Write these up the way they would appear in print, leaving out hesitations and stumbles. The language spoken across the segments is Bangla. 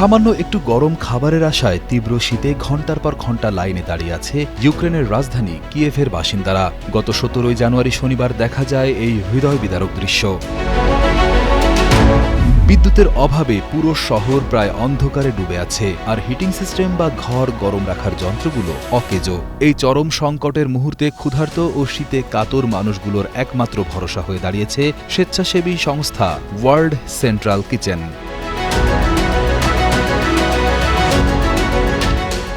সামান্য একটু গরম খাবারের আশায় তীব্র শীতে ঘণ্টার পর ঘণ্টা লাইনে দাঁড়িয়ে আছে ইউক্রেনের রাজধানী কিয়েভের বাসিন্দারা। গত 17 জানুয়ারি শনিবার দেখা যায় এই হৃদয় বিদারক দৃশ্য। বিদ্যুতের অভাবে পুরো শহর প্রায় অন্ধকারে ডুবে আছে, আর হিটিং সিস্টেম বা ঘর গরম রাখার যন্ত্রগুলো অকেজো। এই চরম সংকটের মুহূর্তে ক্ষুধার্ত ও শীতে কাতর মানুষগুলোর একমাত্র ভরসা হয়ে দাঁড়িয়েছে স্বেচ্ছাসেবী সংস্থা ওয়ার্ল্ড সেন্ট্রাল কিচেন।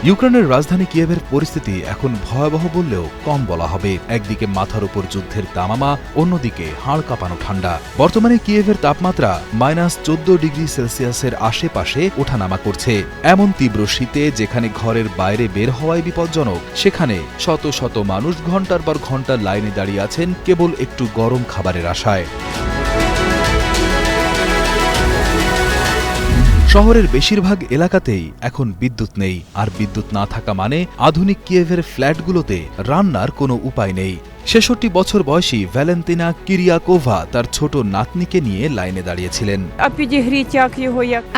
ইউক্রেনের রাজধানী কিয়েভের পরিস্থিতি এখন ভয়াবহ বললেও কম বলা হবে। একদিকে মাথার উপর যুদ্ধের দামামা, অন্যদিকে হাড় কাঁপানো ঠান্ডা। বর্তমানে কিয়েভের তাপমাত্রা -14 ডিগ্রি সেলসিয়াসের আশেপাশে ওঠানামা করছে। এমন তীব্র শীতে যেখানে ঘরের বাইরে বের হওয়াই বিপজ্জনক, সেখানে শত শত মানুষ ঘণ্টার পর ঘণ্টা লাইনে দাঁড়িয়ে আছেন কেবল একটু গরম খাবারের আশায়। শহরের বেশিরভাগ এলাকাতেই এখন বিদ্যুৎ নেই, আর বিদ্যুৎ না থাকা মানে আধুনিক কিয়েভের ফ্ল্যাটগুলোতে রান্নার কোনো উপায় নেই। ৬৬ বছর বয়সী ভ্যালেন্তিনা কিরিয়াকোভা তার ছোট নাতনিকে নিয়ে লাইনে দাঁড়িয়েছিলেন।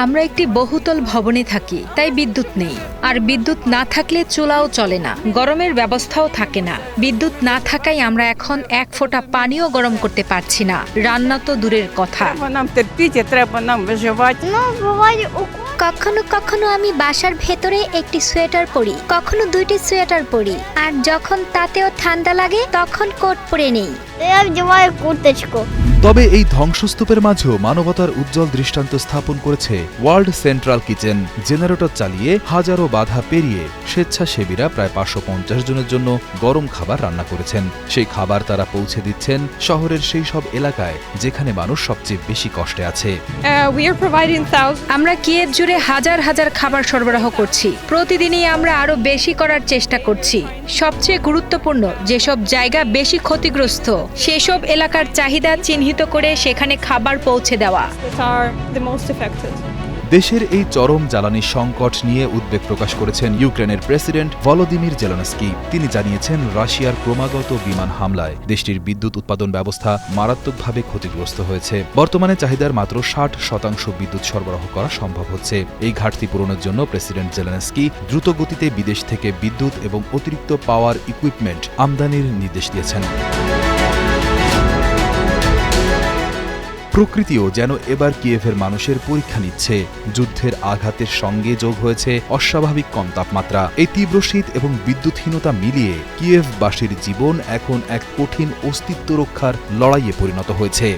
আমরা একটি বহুতল ভবনে থাকি, তাই বিদ্যুৎ নেই। আর বিদ্যুৎ না থাকলে চুলাও চলে না, গরমের ব্যবস্থাও থাকে না। বিদ্যুৎ না থাকায় আমরা এখন এক ফোঁটা পানিও গরম করতে পারছি না, রান্না তো দূরের কথা। কখনো কখনো আমি বাসার ভেতরে একটি সোয়েটার পরি, কখনো 2টি সোয়েটার পরি, আর যখন তাতেও ঠান্ডা লাগে তখন কোট পরে নেই। তবে এই ধ্বংসস্তূপের মাঝেও মানবতার উজ্জ্বল দৃষ্টান্ত স্থাপন করেছে ওয়ার্ল্ড সেন্ট্রাল কিচেন। জেনারেটর চালিয়ে হাজারো বাধা পেরিয়ে স্বেচ্ছাসেবীরা প্রায় 550 জনের জন্য গরম খাবার রান্না করেছেন। সেই খাবার তারা পৌঁছে দিচ্ছেন শহরের সেই সব এলাকায় যেখানে মানুষ সবচেয়ে বেশি কষ্টে আছে। আমরা কিয়েভ জুড়ে হাজার হাজার খাবার সরবরাহ করছি। প্রতিদিনই আমরা আরো বেশি করার চেষ্টা করছি। সবচেয়ে গুরুত্বপূর্ণ যেসব জায়গা বেশি ক্ষতিগ্রস্ত, সেসব এলাকার চাহিদা চিহ্নিত করে সেখানে খাবার পৌঁছে দেওয়া। দেশের এই চরম জ্বালানি সংকট নিয়ে উদ্বেগ প্রকাশ করেছেন ইউক্রেনের প্রেসিডেন্ট ভলোদিমির জেলেনস্কি। তিনি জানিয়েছেন, রাশিয়ার ক্রমাগত বিমান হামলায় দেশটির বিদ্যুৎ উৎপাদন ব্যবস্থা মারাত্মকভাবে ক্ষতিগ্রস্ত হয়েছে। বর্তমানে চাহিদার মাত্র 60% বিদ্যুৎ সরবরাহ করা সম্ভব হচ্ছে। এই ঘাটতি পূরণের জন্য প্রেসিডেন্ট জেলেনস্কি দ্রুত গতিতে বিদেশ থেকে বিদ্যুৎ এবং অতিরিক্ত পাওয়ার ইকুইপমেন্ট আমদানির নির্দেশ দিয়েছেন। প্রকৃতিও যেন এবার কিয়েভের মানুষের পরীক্ষা নিচ্ছে। যুদ্ধের আঘাতের সঙ্গে যোগ হয়েছে অস্বাভাবিক কম তাপমাত্রা। এই তীব্র শীত এবং বিদ্যুৎহীনতা মিলিয়ে কিয়েভবাসীর জীবন এখন এক কঠিন অস্তিত্ব রক্ষার লড়াইয়ে পরিণত হয়েছে।